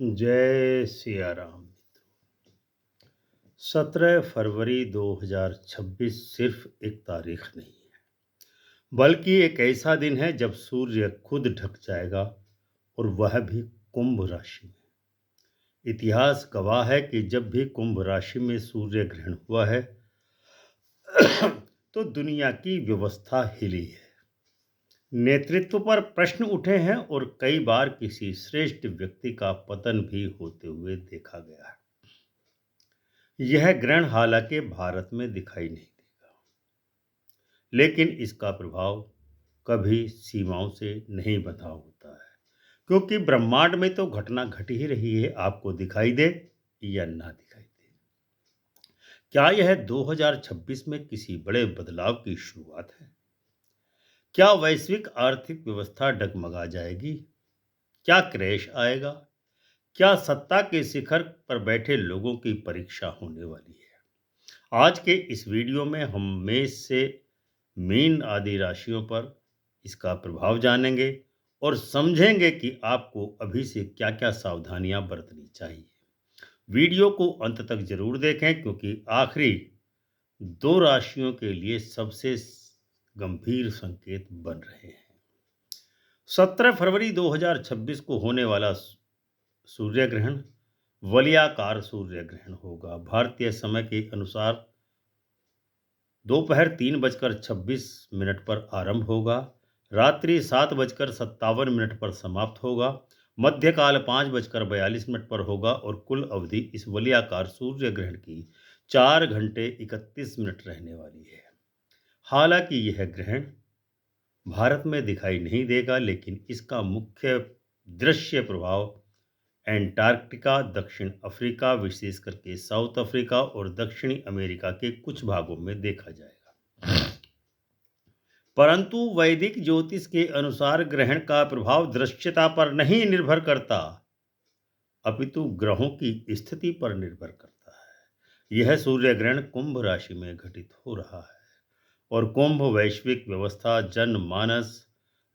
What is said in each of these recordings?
जय सिया राम। 17 फरवरी 2026 सिर्फ एक तारीख नहीं है, बल्कि एक ऐसा दिन है जब सूर्य खुद ढक जाएगा, और वह भी कुंभ राशि में। इतिहास गवाह है कि जब भी कुंभ राशि में सूर्य ग्रहण हुआ है तो दुनिया की व्यवस्था हिली है, नेतृत्व पर प्रश्न उठे हैं, और कई बार किसी श्रेष्ठ व्यक्ति का पतन भी होते हुए देखा गया है। यह ग्रहण हालांकि भारत में दिखाई नहीं देगा, लेकिन इसका प्रभाव कभी सीमाओं से नहीं बंधा होता है, क्योंकि ब्रह्मांड में तो घटना घट ही रही है, आपको दिखाई दे या ना दिखाई दे। क्या यह 2026 में किसी बड़े बदलाव की शुरुआत है? क्या वैश्विक आर्थिक व्यवस्था डगमगा जाएगी? क्या क्रैश आएगा? क्या सत्ता के शिखर पर बैठे लोगों की परीक्षा होने वाली है? आज के इस वीडियो में हम मेष से मीन आदि राशियों पर इसका प्रभाव जानेंगे, और समझेंगे कि आपको अभी से क्या-क्या सावधानियां बरतनी चाहिए। वीडियो को अंत तक जरूर देखें, क्योंकि आखिरी दो राशियों के लिए सबसे गंभीर संकेत बन रहे हैं। 17 फरवरी 2026 को होने वाला सूर्य ग्रहण वलयाकार सूर्य ग्रहण होगा। भारतीय समय के अनुसार दोपहर 3:26 पर आरंभ होगा, रात्रि 7:57 पर समाप्त होगा, मध्यकाल 5:42 पर होगा, और कुल अवधि इस वलयाकार सूर्य ग्रहण की 4 घंटे 31 मिनट रहने वाली है। हालांकि यह ग्रहण भारत में दिखाई नहीं देगा, लेकिन इसका मुख्य दृश्य प्रभाव एंटार्कटिका, दक्षिण अफ्रीका, विशेष करके साउथ अफ्रीका और दक्षिणी अमेरिका के कुछ भागों में देखा जाएगा। परंतु वैदिक ज्योतिष के अनुसार ग्रहण का प्रभाव दृश्यता पर नहीं निर्भर करता, अपितु ग्रहों की स्थिति पर निर्भर करता है। यह सूर्य ग्रहण कुंभ राशि में घटित हो रहा है, और कुंभ वैश्विक व्यवस्था, जनमानस,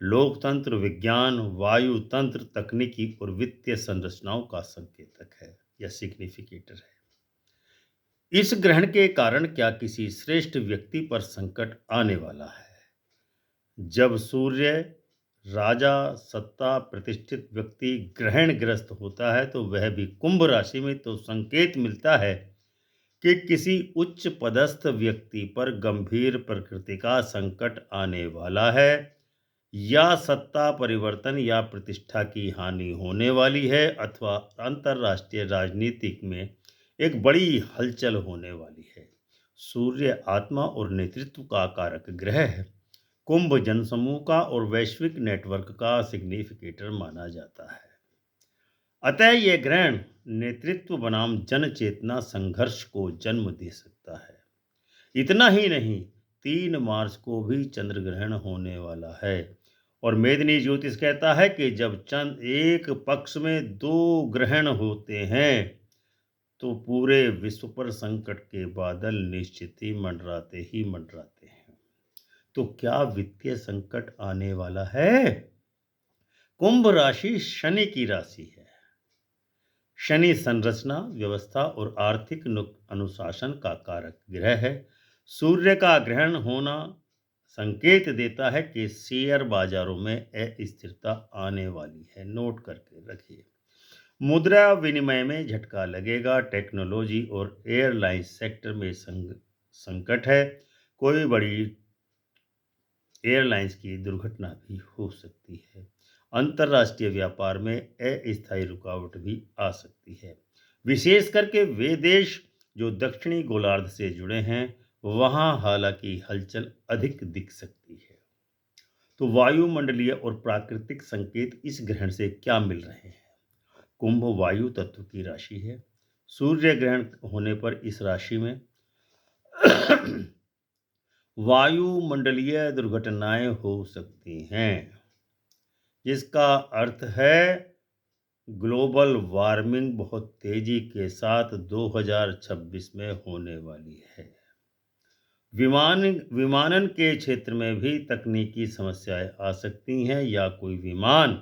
लोकतंत्र, विज्ञान, वायु तंत्र, तकनीकी और वित्तीय संरचनाओं का संकेतक है या सिग्निफिकेटर है। इस ग्रहण के कारण क्या किसी श्रेष्ठ व्यक्ति पर संकट आने वाला है? जब सूर्य राजा, सत्ता, प्रतिष्ठित व्यक्ति ग्रहण ग्रस्त होता है, तो वह भी कुंभ राशि में, तो संकेत मिलता है कि किसी उच्च पदस्थ व्यक्ति पर गंभीर प्रकृति का संकट आने वाला है, या सत्ता परिवर्तन या प्रतिष्ठा की हानि होने वाली है, अथवा अंतरराष्ट्रीय राजनीतिक में एक बड़ी हलचल होने वाली है। सूर्य आत्मा और नेतृत्व का कारक ग्रह है। कुंभ जनसमूह का और वैश्विक नेटवर्क का सिग्निफिकेटर माना जाता है। अतः यह ग्रहण नेतृत्व बनाम जन चेतना संघर्ष को जन्म दे सकता है। इतना ही नहीं, 3 मार्च को भी चंद्र ग्रहण होने वाला है, और मेदिनी ज्योतिष कहता है कि जब चंद एक पक्ष में दो ग्रहण होते हैं, तो पूरे विश्व पर संकट के बादल निश्चित ही मंडराते हैं। तो क्या वित्तीय संकट आने वाला है? कुंभ राशि शनि की राशि है। शनि संरचना, व्यवस्था और आर्थिक अनुशासन का कारक ग्रह है। सूर्य का ग्रहण होना संकेत देता है कि शेयर बाजारों में अस्थिरता आने वाली है। नोट करके रखिए। मुद्रा विनिमय में झटका लगेगा। टेक्नोलॉजी और एयरलाइन सेक्टर में संकट है। कोई बड़ी एयरलाइंस की दुर्घटना भी हो सकती है। अंतर्राष्ट्रीय व्यापार में अस्थायी रुकावट भी आ सकती है, विशेष करके वे देश जो दक्षिणी गोलार्ध से जुड़े हैं, वहां हालांकि हलचल अधिक दिख सकती है। तो वायुमंडलीय और प्राकृतिक संकेत इस ग्रहण से क्या मिल रहे हैं? कुंभ वायु तत्व की राशि है। सूर्य ग्रहण होने पर इस राशि में वायुमंडलीय दुर्घटनाएं हो सकती हैं, जिसका अर्थ है ग्लोबल वार्मिंग बहुत तेजी के साथ 2026 में होने वाली है। विमानन के क्षेत्र में भी तकनीकी समस्याएं आ सकती हैं, या कोई विमान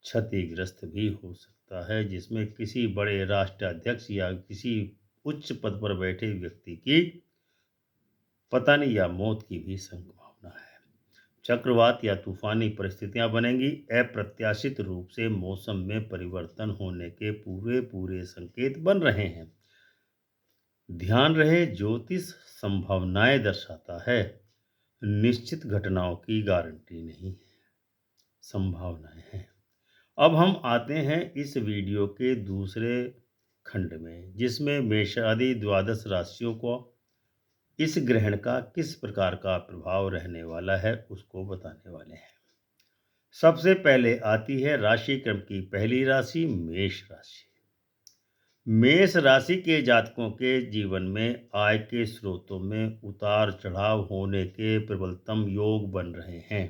क्षतिग्रस्त भी हो सकता है, जिसमें किसी बड़े राष्ट्राध्यक्ष या किसी उच्च पद पर बैठे व्यक्ति की पतन या मौत की भी संभावना है। चक्रवात या तूफानी परिस्थितियां बनेंगी। अप्रत्याशित रूप से मौसम में परिवर्तन होने के पूरे पूरे संकेत बन रहे हैं। ध्यान रहे, ज्योतिष संभावनाएं दर्शाता है, निश्चित घटनाओं की गारंटी नहीं है, संभावनाएं हैं। अब हम आते हैं इस वीडियो के दूसरे खंड में, जिसमें मेष आदि द्वादश राशियों को इस ग्रहण का किस प्रकार का प्रभाव रहने वाला है उसको बताने वाले हैं। सबसे पहले आती है राशि क्रम की पहली राशि मेष राशि। मेष राशि के जातकों के जीवन में आय के स्रोतों में उतार चढ़ाव होने के प्रबलतम योग बन रहे हैं।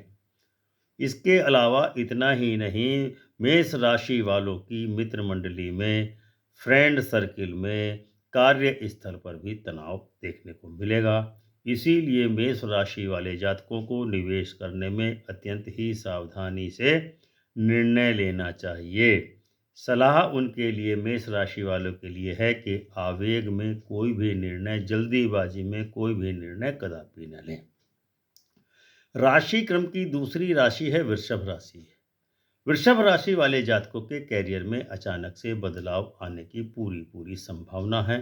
इसके अलावा इतना ही नहीं, मेष राशि वालों की मित्र मंडली में, फ्रेंड सर्किल में, कार्यस्थल पर भी तनाव देखने को मिलेगा। इसीलिए मेष राशि वाले जातकों को निवेश करने में अत्यंत ही सावधानी से निर्णय लेना चाहिए। सलाह उनके लिए, मेष राशि वालों के लिए है कि आवेग में कोई भी निर्णय, जल्दीबाजी में कोई भी निर्णय कदापि न लें। राशि क्रम की दूसरी राशि है वृषभ राशि। वृषभ राशि वाले जातकों के कैरियर में अचानक से बदलाव आने की पूरी पूरी संभावना है,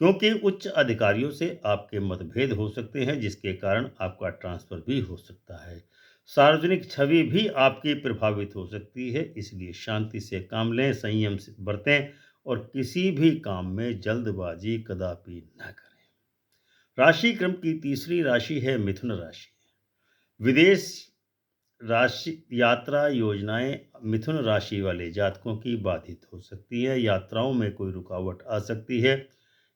क्योंकि उच्च अधिकारियों से आपके मतभेद हो सकते हैं, जिसके कारण आपका ट्रांसफर भी हो सकता है। सार्वजनिक छवि भी आपकी प्रभावित हो सकती है, इसलिए शांति से काम लें, संयम से बरतें और किसी भी काम में जल्दबाजी कदापि न करें। राशि क्रम की तीसरी राशि है मिथुन राशि। विदेश राशि यात्रा योजनाएं मिथुन राशि वाले जातकों की बाधित हो सकती है। यात्राओं में कोई रुकावट आ सकती है।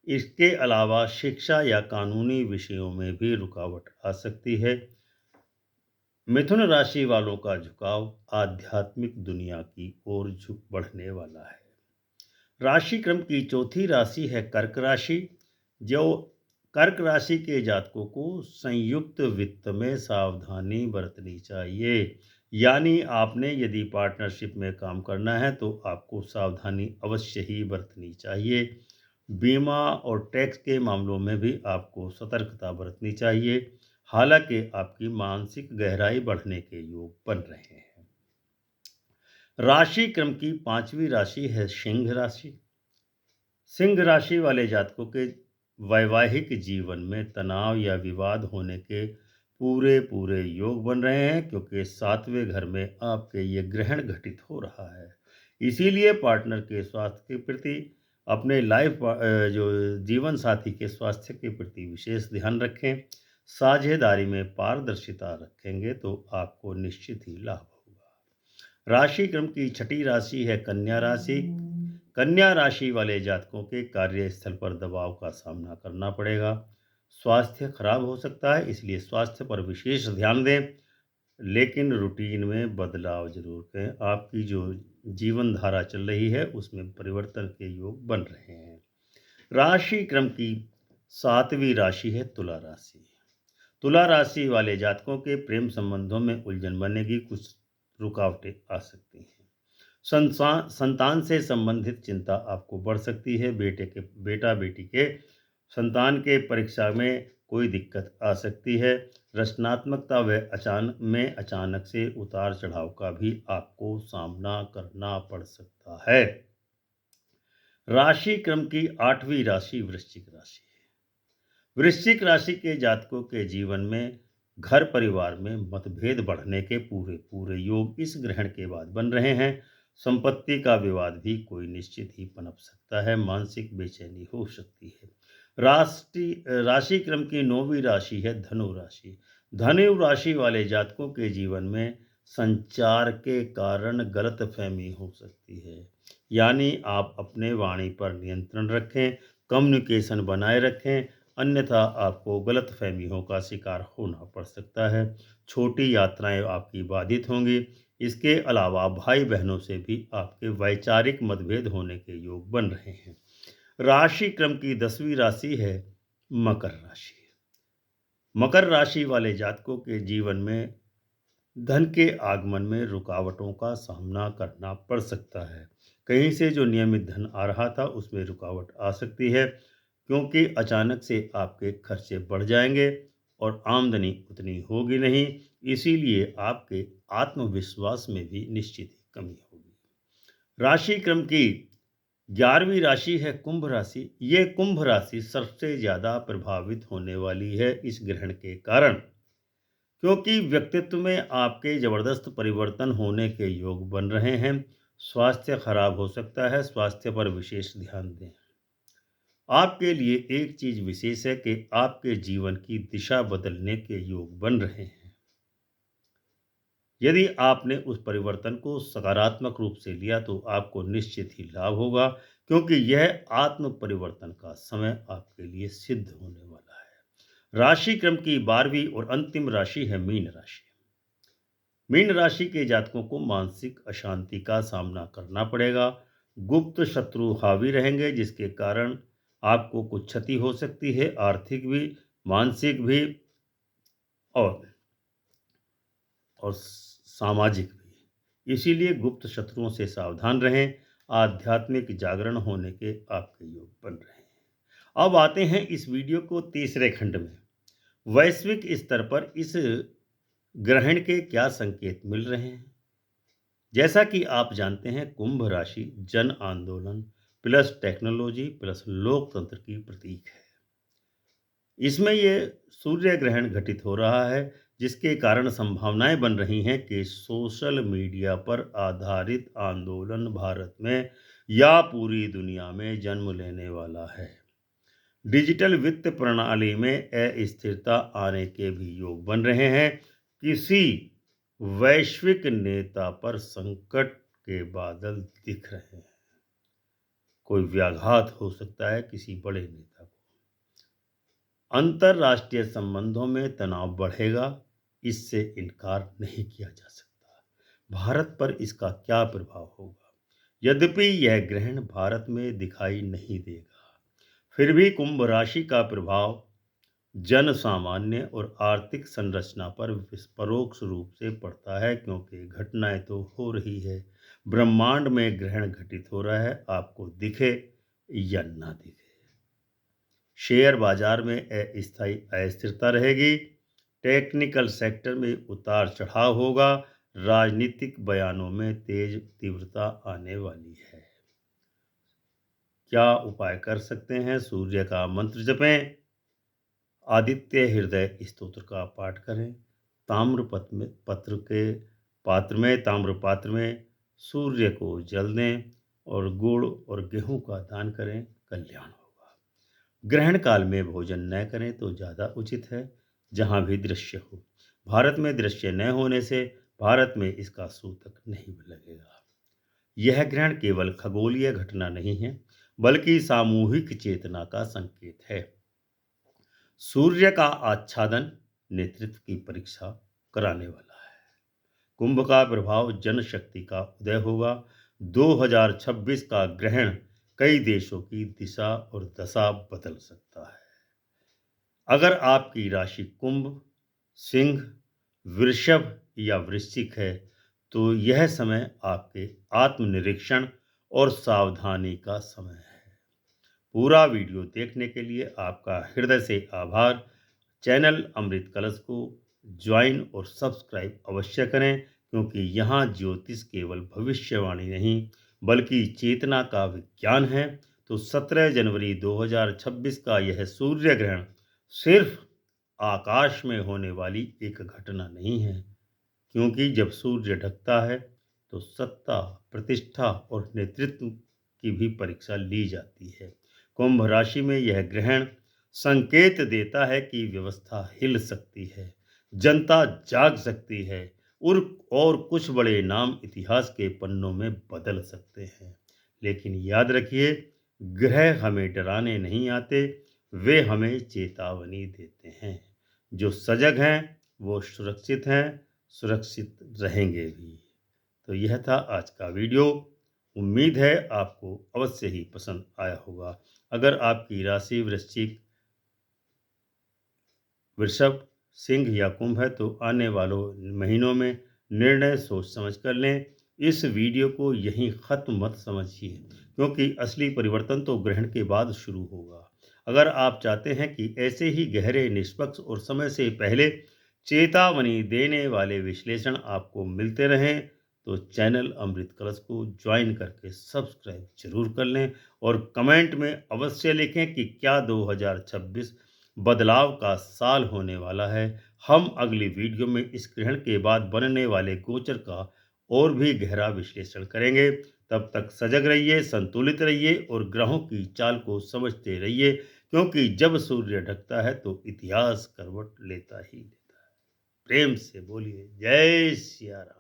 इसके अलावा शिक्षा या कानूनी विषयों में भी रुकावट आ सकती है। मिथुन राशि वालों का झुकाव आध्यात्मिक दुनिया की ओर झुक बढ़ने वाला है। राशि क्रम की चौथी राशि है कर्क राशि। जो कर्क राशि के जातकों को संयुक्त वित्त में सावधानी बरतनी चाहिए। यानी आपने यदि पार्टनरशिप में काम करना है तो आपको सावधानी अवश्य ही बरतनी चाहिए। बीमा और टैक्स के मामलों में भी आपको सतर्कता बरतनी चाहिए। हालांकि आपकी मानसिक गहराई बढ़ने के योग बन रहे हैं। राशि क्रम की पांचवी राशि है सिंह राशि। सिंह राशि वाले जातकों के वैवाहिक जीवन में तनाव या विवाद होने के पूरे पूरे योग बन रहे हैं, क्योंकि सातवें घर में आपके ये ग्रहण घटित हो रहा है। इसीलिए पार्टनर के स्वास्थ्य के प्रति, अपने जो जीवन साथी के स्वास्थ्य के प्रति विशेष ध्यान रखें। साझेदारी में पारदर्शिता रखेंगे तो आपको निश्चित ही लाभ होगा। राशि क्रम की छठी राशि है कन्या राशि। कन्या राशि वाले जातकों के कार्यस्थल पर दबाव का सामना करना पड़ेगा। स्वास्थ्य खराब हो सकता है, इसलिए स्वास्थ्य पर विशेष ध्यान दें, लेकिन रूटीन में बदलाव जरूर करें। आपकी जो जीवन धारा चल रही है उसमें परिवर्तन के योग बन रहे हैं। राशि क्रम की सातवीं राशि है तुला राशि। तुला राशि वाले जातकों के प्रेम संबंधों में उलझन बनेगी, कुछ रुकावटें आ सकती हैं। संतान से संबंधित चिंता आपको बढ़ सकती है। बेटा बेटी के संतान के परीक्षा में कोई दिक्कत आ सकती है। रचनात्मकता व अचानक से उतार चढ़ाव का भी आपको सामना करना पड़ सकता है। राशि क्रम की आठवीं राशि वृश्चिक राशि है। वृश्चिक राशि के जातकों के जीवन में घर परिवार में मतभेद बढ़ने के पूरे पूरे योग इस ग्रहण के बाद बन रहे हैं। संपत्ति का विवाद भी कोई निश्चित ही पनप सकता है। मानसिक बेचैनी हो सकती है। राशि क्रम की नौवीं राशि है धनु राशि। धनु राशि वाले जातकों के जीवन में संचार के कारण गलतफहमी हो सकती है। यानी आप अपने वाणी पर नियंत्रण रखें, कम्युनिकेशन बनाए रखें, अन्यथा आपको गलतफहमियों का शिकार होना पड़ सकता है। छोटी यात्राएं आपकी बाधित होंगी। इसके अलावा भाई बहनों से भी आपके वैचारिक मतभेद होने के योग बन रहे हैं। राशि क्रम की 10वीं राशि है मकर राशि। मकर राशि वाले जातकों के जीवन में धन के आगमन में रुकावटों का सामना करना पड़ सकता है। कहीं से जो नियमित धन आ रहा था उसमें रुकावट आ सकती है, क्योंकि अचानक से आपके खर्चे बढ़ जाएंगे और आमदनी उतनी होगी नहीं। इसीलिए आपके आत्मविश्वास में भी निश्चित ही कमी होगी। राशि क्रम की 11वीं राशि है कुंभ राशि। ये कुंभ राशि सबसे ज्यादा प्रभावित होने वाली है इस ग्रहण के कारण, क्योंकि व्यक्तित्व में आपके जबरदस्त परिवर्तन होने के योग बन रहे हैं। स्वास्थ्य खराब हो सकता है, स्वास्थ्य पर विशेष ध्यान दें। आपके लिए एक चीज विशेष है कि आपके जीवन की दिशा बदलने के योग बन रहे हैं। यदि आपने उस परिवर्तन को सकारात्मक रूप से लिया तो आपको निश्चित ही लाभ होगा, क्योंकि यह आत्म परिवर्तन का समय आपके लिए सिद्ध होने वाला है। राशि क्रम की 12वीं और अंतिम राशि है मीन राशि। मीन राशि के जातकों को मानसिक अशांति का सामना करना पड़ेगा। गुप्त शत्रु हावी रहेंगे, जिसके कारण आपको कुछ क्षति हो सकती है, आर्थिक भी, मानसिक भी और सामाजिक भी। इसीलिए गुप्त शत्रुओं से सावधान रहें। आध्यात्मिक जागरण होने के आपके योग बन रहे हैं। अब आते हैं इस वीडियो को तीसरे खंड में। वैश्विक स्तर पर इस ग्रहण के क्या संकेत मिल रहे हैं। जैसा कि आप जानते हैं, कुंभ राशि जन आंदोलन प्लस टेक्नोलॉजी प्लस लोकतंत्र की प्रतीक है। इसमें ये सूर्य ग्रहण घटित हो रहा है, जिसके कारण संभावनाएं बन रही हैं कि सोशल मीडिया पर आधारित आंदोलन भारत में या पूरी दुनिया में जन्म लेने वाला है। डिजिटल वित्त प्रणाली में अस्थिरता आने के भी योग बन रहे हैं। किसी वैश्विक नेता पर संकट के बादल दिख रहे हैं। कोई व्याघात हो सकता है किसी बड़े नेता को। अंतर्राष्ट्रीय संबंधों में तनाव बढ़ेगा, इससे इनकार नहीं किया जा सकता। भारत पर इसका क्या प्रभाव होगा? यद्यपि यह ग्रहण भारत में दिखाई नहीं देगा, फिर भी कुंभ राशि का प्रभाव जन सामान्य और आर्थिक संरचना पर परोक्ष रूप से पड़ता है, क्योंकि घटनाएं तो हो रही है। ब्रह्मांड में ग्रहण घटित हो रहा है, आपको दिखे या ना दिखे। शेयर बाजार में अस्थायी अस्थिरता रहेगी। टेक्निकल सेक्टर में उतार चढ़ाव होगा। राजनीतिक बयानों में तेज तीव्रता आने वाली है। क्या उपाय कर सकते हैं? सूर्य का मंत्र जपें, आदित्य हृदय स्तोत्र का पाठ करें, ताम्र ताम्र पात्र में सूर्य को जल दें और गुड़ और गेहूं का दान करें, कल्याण होगा। ग्रहण काल में भोजन न करें तो ज़्यादा उचित है, जहाँ भी दृश्य हो। भारत में दृश्य न होने से भारत में इसका सूतक नहीं लगेगा। यह ग्रहण केवल खगोलीय घटना नहीं है, बल्कि सामूहिक चेतना का संकेत है। सूर्य का आच्छादन नेतृत्व की परीक्षा कराने वाला है। कुंभ का प्रभाव जनशक्ति का उदय होगा। 2026 का ग्रहण कई देशों की दिशा और दशा बदल सकता है। अगर आपकी राशि कुंभ, सिंह, वृषभ या वृश्चिक है, तो यह समय आपके आत्मनिरीक्षण और सावधानी का समय है। पूरा वीडियो देखने के लिए आपका हृदय से आभार। चैनल अमृत कलश को ज्वाइन और सब्सक्राइब अवश्य करें, क्योंकि यहाँ ज्योतिष केवल भविष्यवाणी नहीं बल्कि चेतना का विज्ञान है। तो 17 जनवरी 2026 का यह सूर्य ग्रहण सिर्फ आकाश में होने वाली एक घटना नहीं है, क्योंकि जब सूर्य ढकता है तो सत्ता, प्रतिष्ठा और नेतृत्व की भी परीक्षा ली जाती है। कुंभ राशि में यह ग्रहण संकेत देता है कि व्यवस्था हिल सकती है, जनता जाग सकती है और कुछ बड़े नाम इतिहास के पन्नों में बदल सकते हैं। लेकिन याद रखिए, ग्रह हमें डराने नहीं आते, वे हमें चेतावनी देते हैं। जो सजग हैं वो सुरक्षित हैं, सुरक्षित रहेंगे भी। तो यह था आज का वीडियो। उम्मीद है आपको अवश्य ही पसंद आया होगा। अगर आपकी राशि वृश्चिक, वृषभ, सिंह या कुंभ है तो आने वालों महीनों में निर्णय सोच समझ कर लें। इस वीडियो को यहीं ख़त्म मत समझिए, क्योंकि असली परिवर्तन तो ग्रहण के बाद शुरू होगा। अगर आप चाहते हैं कि ऐसे ही गहरे, निष्पक्ष और समय से पहले चेतावनी देने वाले विश्लेषण आपको मिलते रहें, तो चैनल अमृत कलश को ज्वाइन करके सब्सक्राइब जरूर कर लें और कमेंट में अवश्य लिखें कि क्या 2026 बदलाव का साल होने वाला है। हम अगली वीडियो में इस ग्रहण के बाद बनने वाले गोचर का और भी गहरा विश्लेषण करेंगे। तब तक सजग रहिए, संतुलित रहिए और ग्रहों की चाल को समझते रहिए, क्योंकि जब सूर्य ढकता है तो इतिहास करवट लेता ही लेता है। प्रेम से बोलिए जय सिया राम।